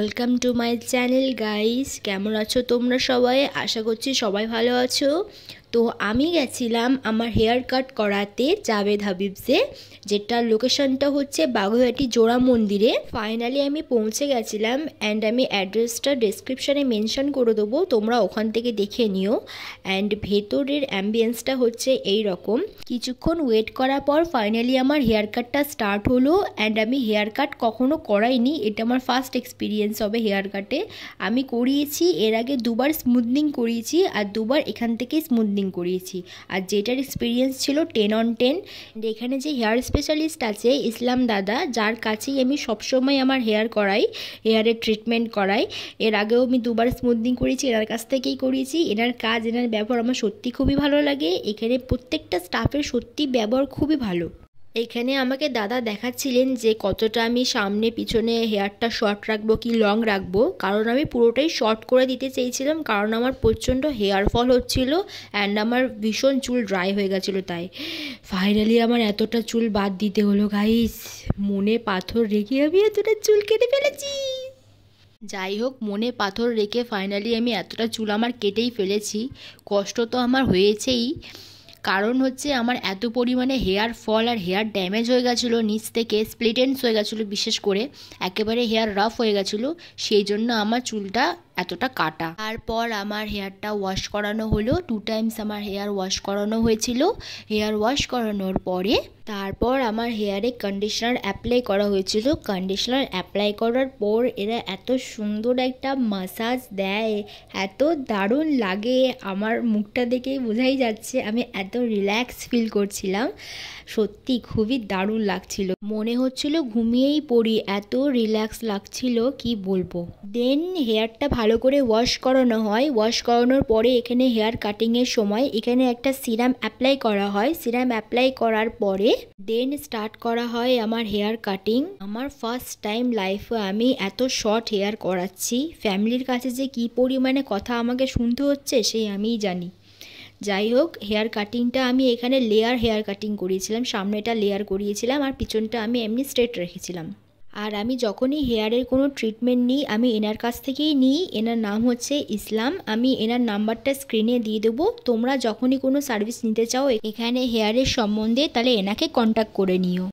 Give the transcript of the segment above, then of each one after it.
Welcome to my channel guys. কেমন আছো তোমরা সবাই? আশা করছি সবাই ভালো আছো। তো আমি গেছিলাম আমার হেয়ার কাট করাতে জাভেদ হাবিবসে, যেটার লোকেশনটা হচ্ছে বাগুইআটি জোড়া মন্দিরে। ফাইনালি আমি পৌঁছে গেছিলাম অ্যান্ড আমি অ্যাড্রেসটা ডেসক্রিপশানে মেনশন করে দেবো, তোমরা ওখান থেকে দেখে নিও। অ্যান্ড ভেতরের অ্যাম্বিয়েন্সটা হচ্ছে এই রকম। কিছুক্ষণ ওয়েট করার পর ফাইনালি আমার হেয়ার কাটটা স্টার্ট হলো। অ্যান্ড আমি হেয়ার কাট কখনো করাইনি, এটা আমার ফার্স্ট এক্সপিরিয়েন্স হবে হেয়ার কাটে। আমি করিয়েছি এর আগে দুবার স্মুথনিং করিয়েছি আর দুবার এখান থেকেই স্মুথনিং করিয়েছি, আর যেটার এক্সপিরিয়েন্স ছিল 10 on 10। এখানে যে হেয়ার স্পেশালিস্ট আছে ইসলাম দাদা, যার কাছেই আমি সবসময় আমার হেয়ার করাই, হেয়ারের ট্রিটমেন্ট করাই। এর আগেও আমি দুবার স্মুথনিং করেছি, এনার কাছ থেকেই করিয়েছি। এনার কাজ, এনার ব্যবহার আমার সত্যি খুবই ভালো লাগে। এখানে প্রত্যেকটা স্টাফের সত্যি ব্যবহার খুবই ভালো। এখানে আমাকে দাদা দেখাচ্ছিলেন যে কতটা আমি সামনে পিছনে হেয়ারটা শর্ট রাখবো কি লং রাখবো, কারণ আমি পুরোটাই শর্ট করে দিতে চেয়েছিলাম, কারণ আমার প্রচণ্ড হেয়ার ফল হচ্ছিলো অ্যান্ড আমার ভীষণ চুল ড্রাই হয়ে গেছিলো। তাই ফাইনালি আমার এতটা চুল বাদ দিতে হলো গাইস। মনে পাথর রেখে আমি এতটা চুল কেটে ফেলেছি। যাই হোক, মনে পাথর রেখে ফাইনালি আমি এতটা চুল আমার কেটেই ফেলেছি। কষ্ট তো আমার হয়েছেই, কারণ হচ্ছে আমার এত পরিমাণে হেয়ার ফল আর হেয়ার ড্যামেজ হয়ে গেছিলো, নিচ থেকে স্প্লিট এন্ডস হয়ে গেছিলো, বিশেষ করে একেবারে হেয়ার রাফ হয়ে গেছিলো, সেই জন্য আমার চুলটা এতটা কাটা। তারপর আমার হেয়ারটা ওয়াশ করানো হলো, 2 times আমার হেয়ার ওয়াশ করানো হয়েছিল। হেয়ার ওয়াশ করানোর পরে তারপর আমার হেয়ারে কন্ডিশনার অ্যাপ্লাই করা হয়েছিল। কন্ডিশনার অ্যাপ্লাই করার পর এরা এত সুন্দর একটা মাসাজ দেয়, এত দারুণ লাগে, আমার মুখটা দেখেই বোঝাই যাচ্ছে আমি এত রিল্যাক্স ফিল করছিলাম। সত্যি খুবই দারুণ লাগছিল, মনে হচ্ছিল ঘুমিয়েই পড়ি, এত রিল্যাক্স লাগছিল কি বলবো। দেন হেয়ারটা ভালো করে ওয়াশ করানো হয়। ওয়াশ করানোর পরে এখানে হেয়ার কাটিংয়ের সময় এখানে একটা সিরাম অ্যাপ্লাই করা হয়। সিরাম অ্যাপ্লাই করার পরে দেন স্টার্ট করা হয় আমার হেয়ার কাটিং। আমার ফার্স্ট টাইম লাইফে আমি এত শর্ট হেয়ার করাচ্ছি। ফ্যামিলির কাছে যে কী পরিমাণে কথা আমাকে শুনতে হচ্ছে সেই আমিই জানি। যাই হোক, হেয়ার কাটিংটা আমি এখানে লেয়ার হেয়ার কাটিং করিয়েছিলাম, সামনেটা লেয়ার করিয়েছিলাম আর পিছনটা আমি এমনি স্ট্রেট রেখেছিলাম। আর আমি যখনই হেয়ারের কোনো ট্রিটমেন্ট নিই আমি এনার কাছ থেকেই নিই। এনার নাম হচ্ছে ইসলাম, আমি এনার নাম্বারটা স্ক্রিনে দিয়ে দেবো। তোমরা যখনই কোনো সার্ভিস নিতে চাও এখানে হেয়ারের সম্বন্ধে, তাহলে এনাকে কন্ট্যাক্ট করে নিও।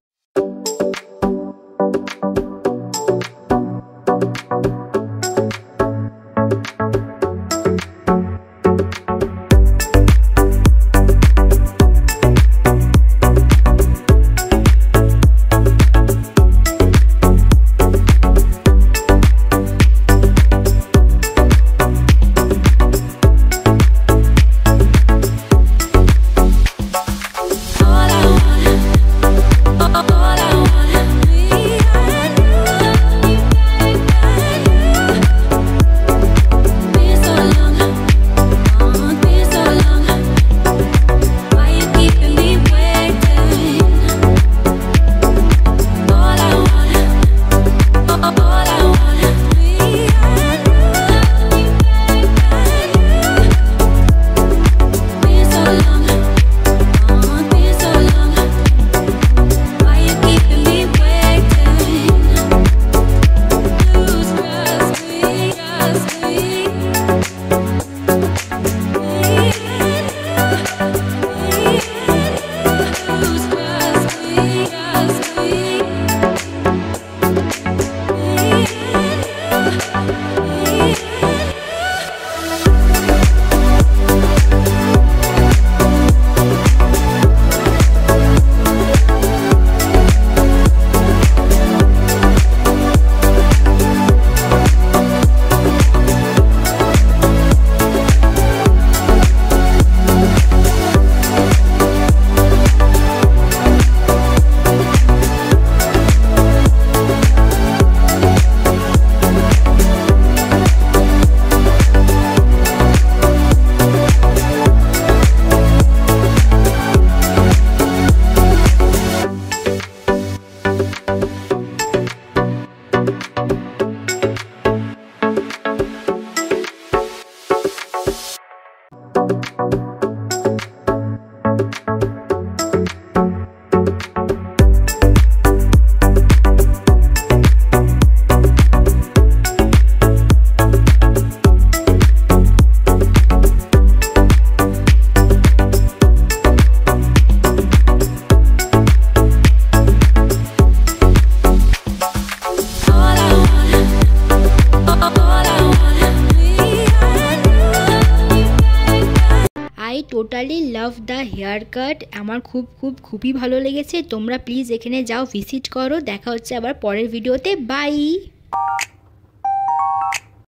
Totally love the haircut. আমার খুবই ভালো লেগেছে। তোমরা প্লিজ এখানে যাও, ভিজিট করো। দেখা হচ্ছে আবার পরের ভিডিওতে। বাই।